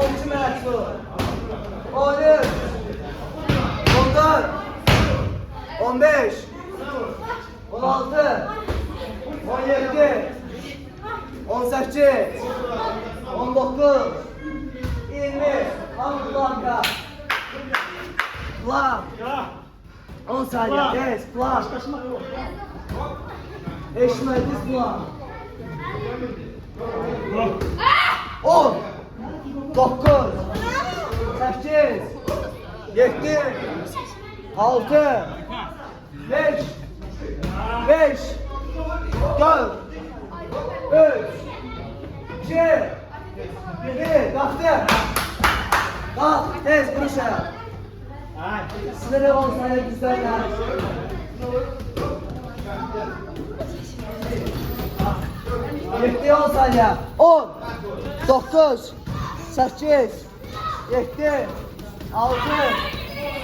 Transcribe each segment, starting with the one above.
12 Mersu. 13. 14. 15. 16. 17. 18. 19. 20. Hamdullah. Plan. 10 saniye. Yes. Plan. Eşmediz plan. 10. 9. 8. 7. 6. 5. 5. 4. 3. 2. 1. Kalktı. Kalk. Tez vuruşa. Sınırı 10 saniye güzeller. Yetti 10 saniye. 10. 9. 8. 7. 6.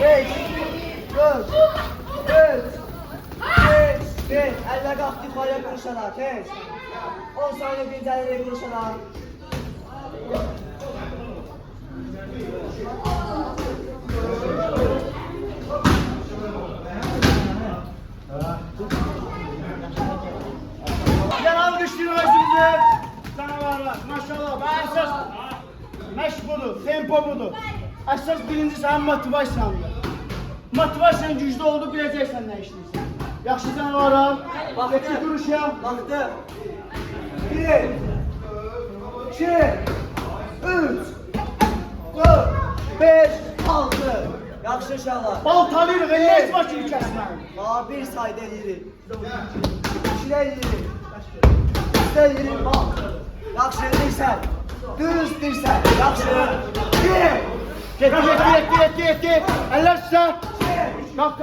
5. 4. 3. 2. 1. Eller kalktı yukarıya vuruşana. Tez. 10 saniye güzeller vuruşana. Gel alkışlayın özünüzü. Canavarlar maşallah. Ben esas meşk budur, tempo budur. Esas birinci sənin motivasiyandır. Motivasiyan güclü oldu, biləcəksən nə işləyirsən. Yaxşı canavarlar. Geçin duruşa. Baktı. 1. 2. 3. 4. 5. 6. Yaxşı uşaqlar. Baltalıyırıq, heç başını kəsməyin. Aa, bir sayda yeri. 2'də yeri. 3'də yeri. Bak. Yaxşı dirsən. Düz dirsən. Yaxşı. 1. Yetti. Eller sizə. Kalk.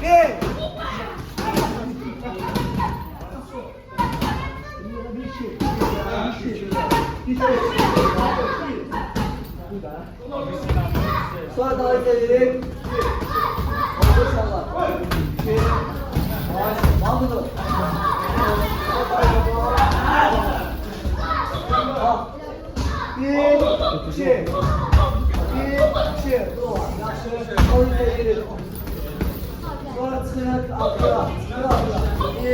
1. Sonra davet edelim. İnşallah. 2. Mahmut'u. Bak. 1. 2. 1. 2. Davet edelim. Sonra çıkırak altıra. 1.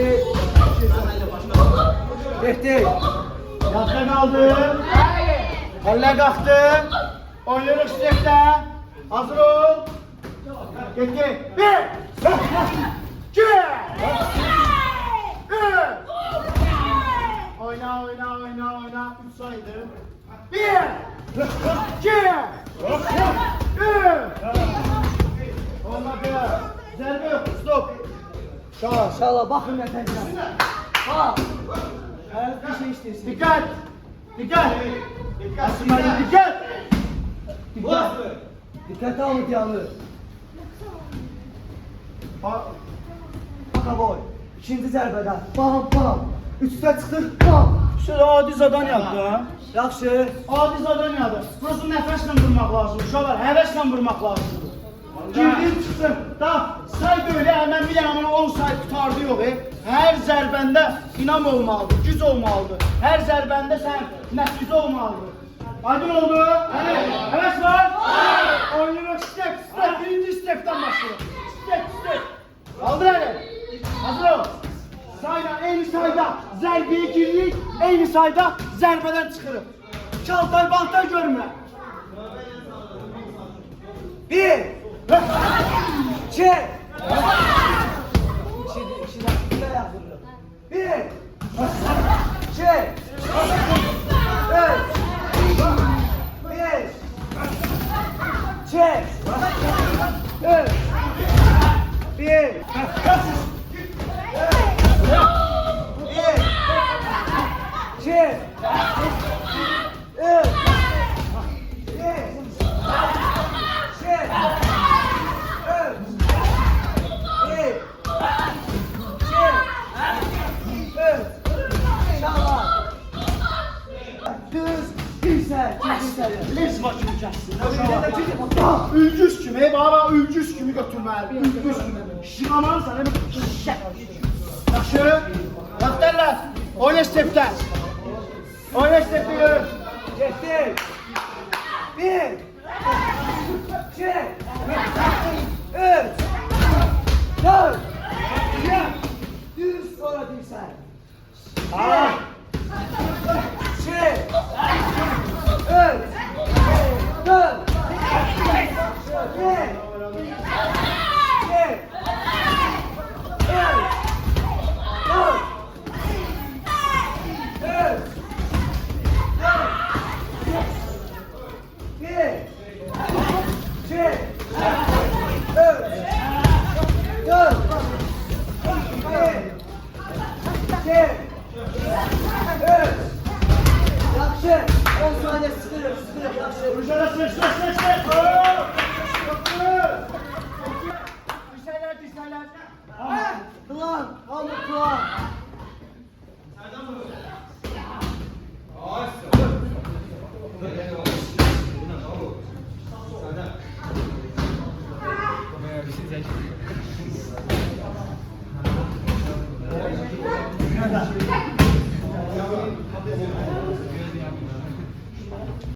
2. Yetti. Yaxda qaldı. Eller qalxdı. Oynayırıq stepdə. Hazır ol. Getdi. 1. 2. 3. Oyna. 3 saydı. 1. 2. 3. Olmadı. Zərbə yox. Stop. İnşallah bakın ne tezgah. Bak. Her bir şey istiyorsun. Dikkat. Asmayın dikkat. Dikkat alın yanı. Baka boy. İkinci zərbədə. Bam. Üçdə çıxır. Bam. Şöyle adi zadan yaptı ha. Yaxşı. Adi zadan yaptı. Burası nəfəslə vurmaq lazım. Uşaqlar həvəslə vurmaq lazımdır. Girdin çıxsın. Da say böyle hemen bir yana 10 say tutardı yok. Her zərbəndə inam olmalıdır, güc olmalıdır. Her zərbəndə sən nəticə olmalıdır. Aydın oldu? Həvəs var? Oynayırıq step. Birinci stepdən başlayalım. Step. Kaldır əli. Hazır ol. Sayda, eyni sayda zərbəyə giririk, eyni sayda zərbədən çıxırıq. Çaltay baltay görmürəm. 1. 2. 1. 2. Ülgüz kimi, bana ülgüz kimi götürməli. Ülgüz kimi. Şıqamansan, şək. Yaxşı. Yaxdərlər. Oyna stepdən. Oyna işletiyoruz. Getdik. 1, 2, 3, 4. Düz sonra dirsən. Ah. 2, 3, 4. 1, 2, Yaxşı, 10 saniye sıkılır, yaxşı. Rujada sıç. Düşerler. Plan, hamı plan.